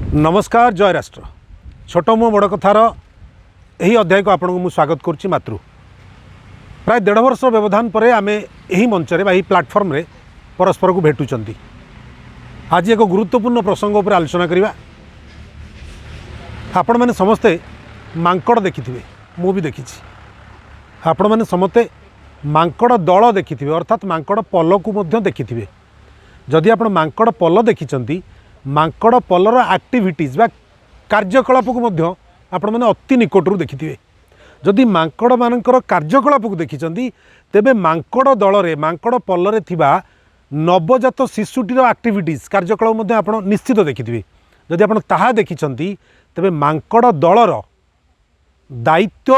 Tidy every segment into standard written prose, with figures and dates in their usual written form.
नमस्कार जय राष्ट्र छोट मो बड़ कथार यही अध्याय को आपको मुझे स्वागत करुच्ची मातृ प्राय 1.5 वर्ष व्यवधान पर आम यही मंच यही प्लाटफर्म रे परस्पर को भेटुंट आज एक गुरुत्वपूर्ण प्रसंग उपर आलोचना करवा। आपण मैंने समस्ते मांकड़ देखि मु भी देखी आपण मैंने समस्ते मांकड़ दल देखि अर्थात मांकड़ पल को देखि जदि आप मांकड़ पल देखी मांकड़ पलर एक्टिविटीज बा कार्यकलाप को आपण मैंने अति निकटरू देखिथिबे। जदि मांकड़ मानकर कार्यकलाप को देखी तेबे मांकड़ दल रे मांकड़ पल रे थिबा नवजात शिशुटीर एक्टिविटीज कार्यकलाप आप निश्चित देखिथिबे। जदि आप ताहा देखी तेबे मांकड़ दलर दायित्व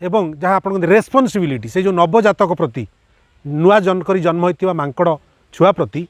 एवं जहाँ आप रेस्पॉन्सिबिलिटी से जो नवजातक प्रति नुआ जन्म होता मांकड़ छुआ प्रति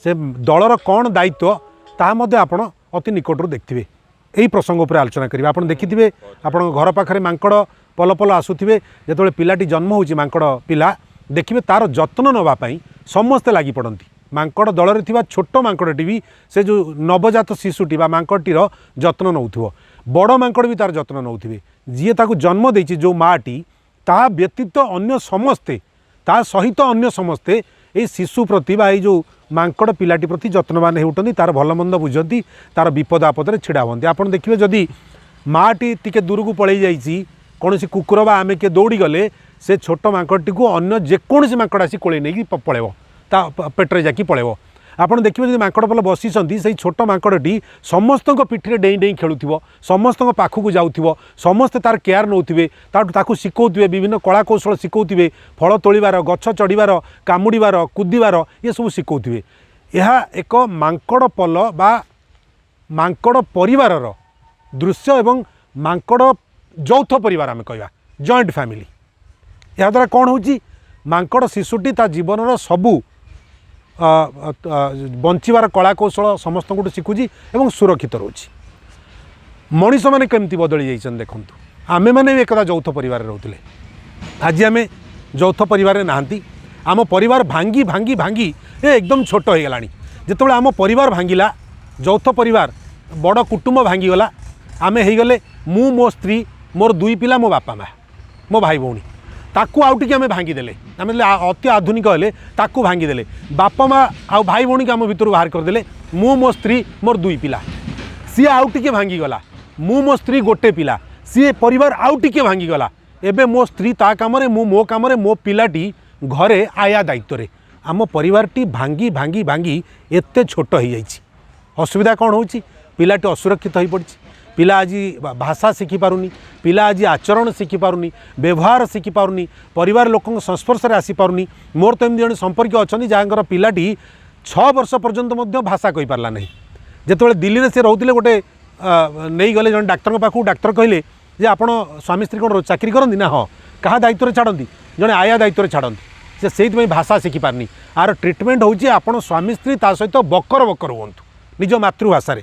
से दलर कौन दायित्व ताहा आपण अति निकटरू देखिथे। यही प्रसंग उपर आलोचना करिबा। आपण देखिथिबे आपण घर पाखरे मांकड़ पल पल आसुथिबे जेतबेले पिलाटी जन्म होउची मांकड़ पिला देखिबे तार जत्न नवा पई समस्ते लागि पड़ती। मांकड़ दल रे थिबा छोट मांकड़टी भी से जो नवजात शिशुटी बा मांकड़टीर जत्न नउथिबो। बड़ मांकड़ भी तार जत्न नउथिबे। जी ताकू जन्म देछि जो माटी ता व्यतीत अन्य समस्ते ता सहित अन्य समस्ते ये शिशु प्रति बा जो मांकड़ पिलाटी प्रति जत्नवान होती तार भल मंद बुझती तार विपद आपद छिड़ा हुए। आप देखिए जदि माटी टिके दूर को पलि जाइए कौन कुकुर बा आमे के दौड़ी गले से छोट मांकड़टी को अन्य जेकोसी मांकड़ आसी कोले नहीं पलैब ता पेट्रे जाकि पलैब। आप देखिए जब मांकड़ पल बसी से छोट मांकड़टी समस्त पिठी डेई डेई खेलुव समस्त पाखक जाऊँ समस्ते तार केयर नौथे ताकू शिखौथे विभिन्न कला कौशल शिखौथे फल तोड़बार गछ चढ़ार कामुड़ार कूदार ये सब शिखौथे। यह एक मांकड़ पल बा मांकड़ परिवार दृश्य एवं मांकड़ यौथ परिवार आम कह जॉइंट फैमिली। या द्वारा कौन हो मांकड़ शिशुटी ता जीवन सबू बंचार कला कौशल समस्त को शिखुची और सुरक्षित रोचे। मनीष मैंने केमती बदली जाइए देखूँ आमे मैंने एक यौथ परिवार रोते आज आम यौथ परिवार नहांती आम परिवार भांगी भांगी भांगी एकदम छोट हो गला। जिते आम परिवार भांगिला यौथ परिवार बड़ कुटुंब भांगीगला आम होगले मु मो स्त्री मोर 2 पिला मो बापा माँ मो भाई भौणी ताकू आउ टिके आम भांगीदे आम अति आधुनिक हेले ताकू भांगीदे बापा माँ आउ भाई भौणी आम भितर बाहर करदे मु मो स्त्री मोर 2 पिला सी आउ टिके भांगीगला मु मो स्त्री गोटे पिला सी परिवार आउ टिके भांगीगला एबे मो स्त्री ता काम मु मो काम मो पिलाटी घरे आया दायित्व रे आम परिवारटी भांगी भांगी भांगी एते छोट हो जाइए। असुविधा कौन हो पिलाटी असुरक्षित हो पड़ी पिला आज भाषा शिखिपारुनी पिला आज आचरण शिखिपारुनी व्यवहार शिखिपारुनी परिवार लोक संस्पर्श में आसीपारुनी। मोर तो एमती जन संपर्क अच्छा जहाँकर पिलाटी 6 वर्ष पर्यंत भाषा कही पारला नहीं। जिते दिल्ली में से रोते गोटे नहीं गले जन डाक्तर पाखु डाक्तर कहले जे आपण स्वामी स्त्री कौन चाकरी करती ना हाँ क्या दायित्व छाड़ती जड़े आया दायित्व छाड़ती से भाषा शिखिपारनी। आर ट्रिटमेंट होची आपण स्वामी स्त्री ता सहित बकर बकर हूँ निज मातृभाषा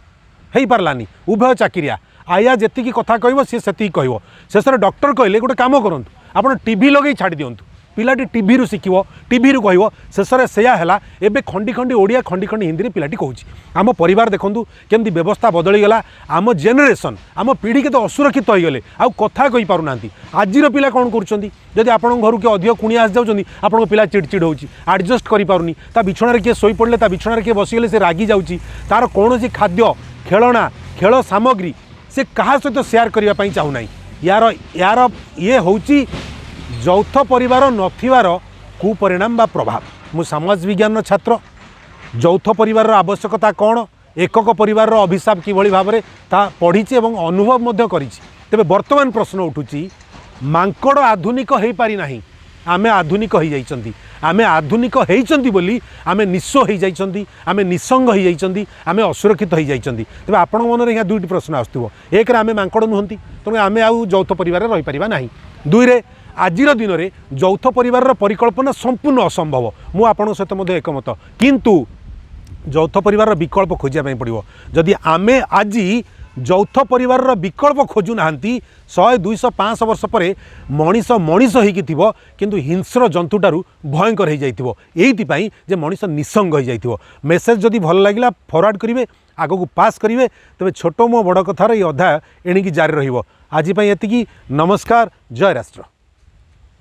हो पारानी उभय चाकरिया आया जी कथा कह सी से कह शेष डॉक्टर कहले गोटे कम करूँ आप टीवी लगे छाड़ दिंतु पिलाटी टीवी रु शिख टीवी रु कह शेष में सेया है एवं खंडी खंडी ओडिया खंडी खंडी हिंदी में पिलाटी कहूँ। आम परिवार देखूँ केमती व्यवस्था बदलीगला आम जेनेरेशन आम पीढ़ी के असुरक्षित हो गले आउ कथा कही पारना। आज पिला कौन करुँच आप घर के अधिक कुणिया आसी जाऊँगी आप पिला चिड़चिड़ हो आडजस्ट करें बिछण किए शोई पड़े बिछण किए बसीगले से रागी जाऊँगी तार कौन खाद्य खेलना खेल सामग्री से क्या सहित सेयार करने चाहूना। यार यार ये हूँ यौथ परिवार नथिबार कुपरिणाम बा प्रभाव। मु समाज विज्ञान छात्र यौथ परिवार आवश्यकता कौन एकक परिवार अभिशाप किभली भाव में ता पढ़ी एवं अनुभव करी। तेबे वर्तमान प्रश्न उठुची मांकड़ आधुनिक हो पारि नाही आमे आधुनिक हो जाइछंती आमे आधुनिक होइछंती बोली आमे निस्व हो जाइछंती आमे निसंग हो जाइछंती आमे असुरक्षित हो जाइछंती। तेबे आपण मन रे 2टी प्रश्न आस्तुबो एक रे आमे मांकड़ नुहंती तेणु आमे आउ यौथ परिवार रही पारिबा नाही। 2 रे आजिर दिन में यौथ परिवार परिकल्पना संपूर्ण असंभव मु आपन सहित एकमत किंतु यौथ परिवार विकल्प खोजा पड़ो। जदि आमे आज यौथ परिवार विकल्प खोजु नाहंती 100 200 500 वर्ष पर मनीष मनीष होइकी थिबो किंतु हिंस्र जंतुटारू भयंकर हो जाइथिबो। एइथिपाई जे मनीष निसंग हो जाइथिबो। मेसेज जदि भल लागिला फॉरवर्ड करिवे आग को पास करेंगे तेज छोट मो बड़ कथार ये अध्याय एणिकी जारी रही आज एति नमस्कार जय राष्ट्र।